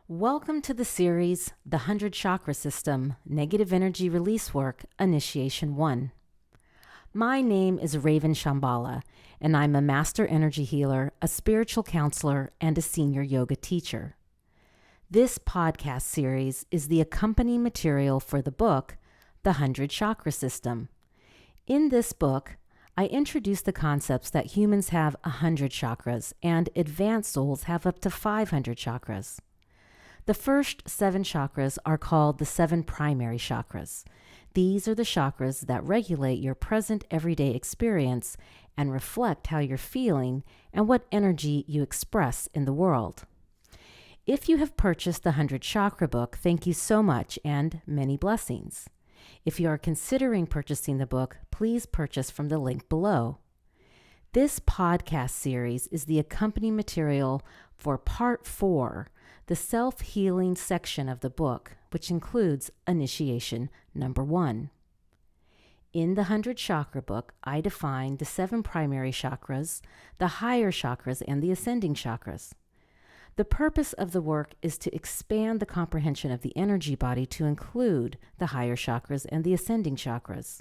Welcome to the series, The 100 Chakra System, Negative Energy Release Work, Initiation 1. My name is Raven Shamballa, and I'm a master energy healer, a spiritual counselor, and a senior yoga teacher. This podcast series is the accompanying material for the book, The 100 Chakra System. In this book, I introduce the concepts that humans have 100 chakras and advanced souls have up to 500 chakras. The first 7 chakras are called the 7 primary chakras. These are the chakras that regulate your present everyday experience and reflect how you're feeling and what energy you express in the world. If you have purchased the 100 Chakra book, thank you so much and many blessings. If you are considering purchasing the book, please purchase from the link below. This podcast series is the accompanying material for Part 4, the self-healing section of the book, which includes initiation number 1. In the 100 Chakra book, I define the 7 primary chakras, the higher chakras, and the ascending chakras. The purpose of the work is to expand the comprehension of the energy body to include the higher chakras and the ascending chakras.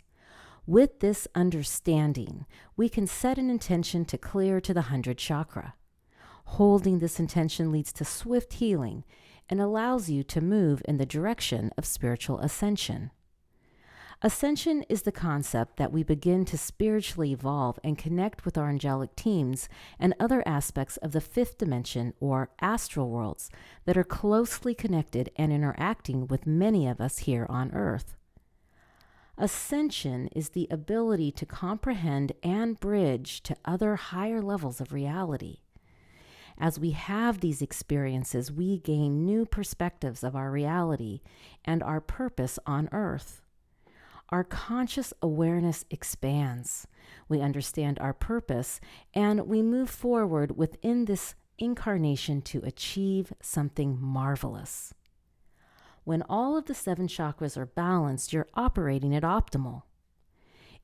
With this understanding, we can set an intention to clear to the 100 chakra. Holding this intention leads to swift healing and allows you to move in the direction of spiritual ascension. Ascension is the concept that we begin to spiritually evolve and connect with our angelic teams and other aspects of the 5th dimension or astral worlds that are closely connected and interacting with many of us here on Earth. Ascension is the ability to comprehend and bridge to other higher levels of reality. As we have these experiences, we gain new perspectives of our reality and our purpose on Earth. Our conscious awareness expands. We understand our purpose, and we move forward within this incarnation to achieve something marvelous. When all of the 7 chakras are balanced, you're operating at optimal.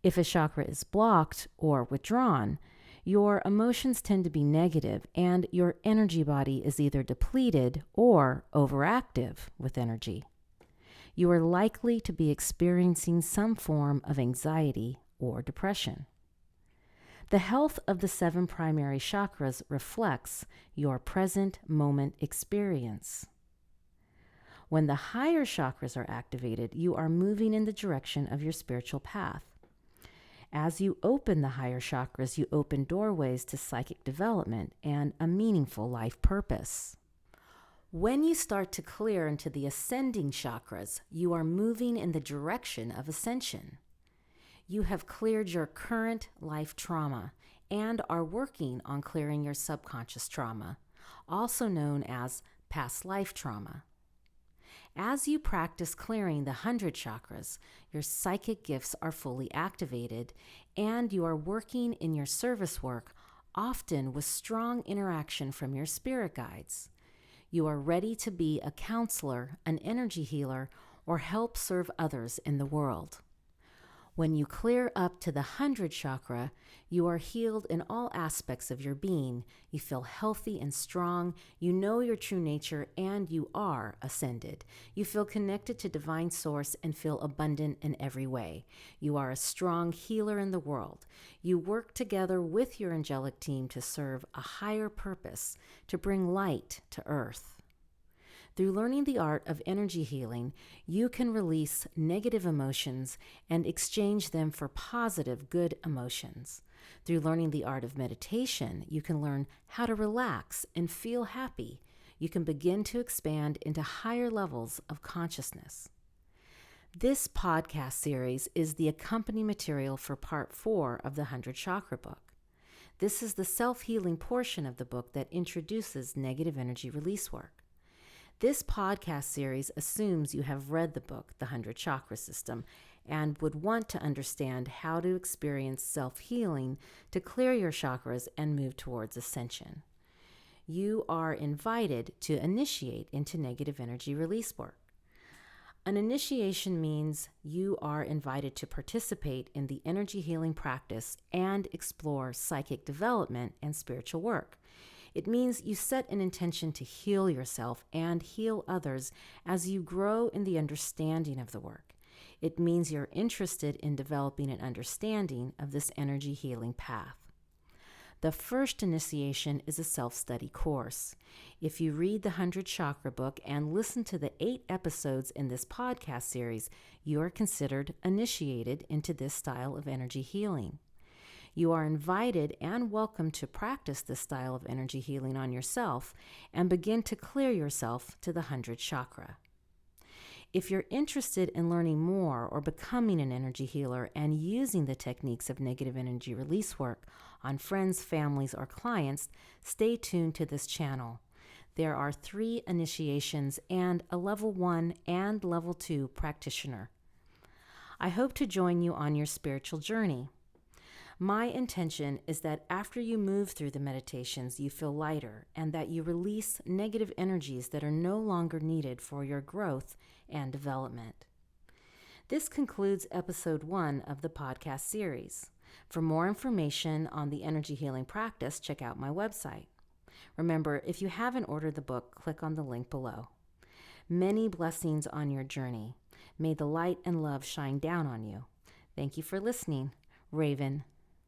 If a chakra is blocked or withdrawn, your emotions tend to be negative and your energy body is either depleted or overactive with energy. You are likely to be experiencing some form of anxiety or depression. The health of the 7 primary chakras reflects your present moment experience. When the higher chakras are activated, you are moving in the direction of your spiritual path. As you open the higher chakras, you open doorways to psychic development and a meaningful life purpose. When you start to clear into the ascending chakras, you are moving in the direction of ascension. You have cleared your current life trauma and are working on clearing your subconscious trauma, also known as past life trauma. As you practice clearing the 100 chakras, your psychic gifts are fully activated, and you are working in your service work, often with strong interaction from your spirit guides. You are ready to be a counselor, an energy healer, or help serve others in the world. When you clear up to the 100 chakra, you are healed in all aspects of your being. You feel healthy and strong. You know your true nature, and you are ascended. You feel connected to divine source and feel abundant in every way. You are a strong healer in the world. You work together with your angelic team to serve a higher purpose, to bring light to earth. Through learning the art of energy healing, you can release negative emotions and exchange them for positive, good emotions. Through learning the art of meditation, you can learn how to relax and feel happy. You can begin to expand into higher levels of consciousness. This podcast series is the accompanying material for Part 4 of the 100 Chakra book. This is the self-healing portion of the book that introduces negative energy release work. This podcast series assumes you have read the book, The 100 Chakra System, and would want to understand how to experience self-healing to clear your chakras and move towards ascension. You are invited to initiate into negative energy release work. An initiation means you are invited to participate in the energy healing practice and explore psychic development and spiritual work. It means you set an intention to heal yourself and heal others as you grow in the understanding of the work. It means you're interested in developing an understanding of this energy healing path. The first initiation is a self-study course. If you read the 100 Chakra book and listen to the 8 episodes in this podcast series, you are considered initiated into this style of energy healing. You are invited and welcome to practice this style of energy healing on yourself and begin to clear yourself to the 100 Chakra. If you're interested in learning more or becoming an energy healer and using the techniques of negative energy release work on friends, families, or clients, stay tuned to this channel. There are 3 initiations and a level 1 and level 2 practitioner. I hope to join you on your spiritual journey. My intention is that after you move through the meditations, you feel lighter and that you release negative energies that are no longer needed for your growth and development. This concludes episode 1 of the podcast series. For more information on the energy healing practice, check out my website. Remember, if you haven't ordered the book, click on the link below. Many blessings on your journey. May the light and love shine down on you. Thank you for listening. Raven.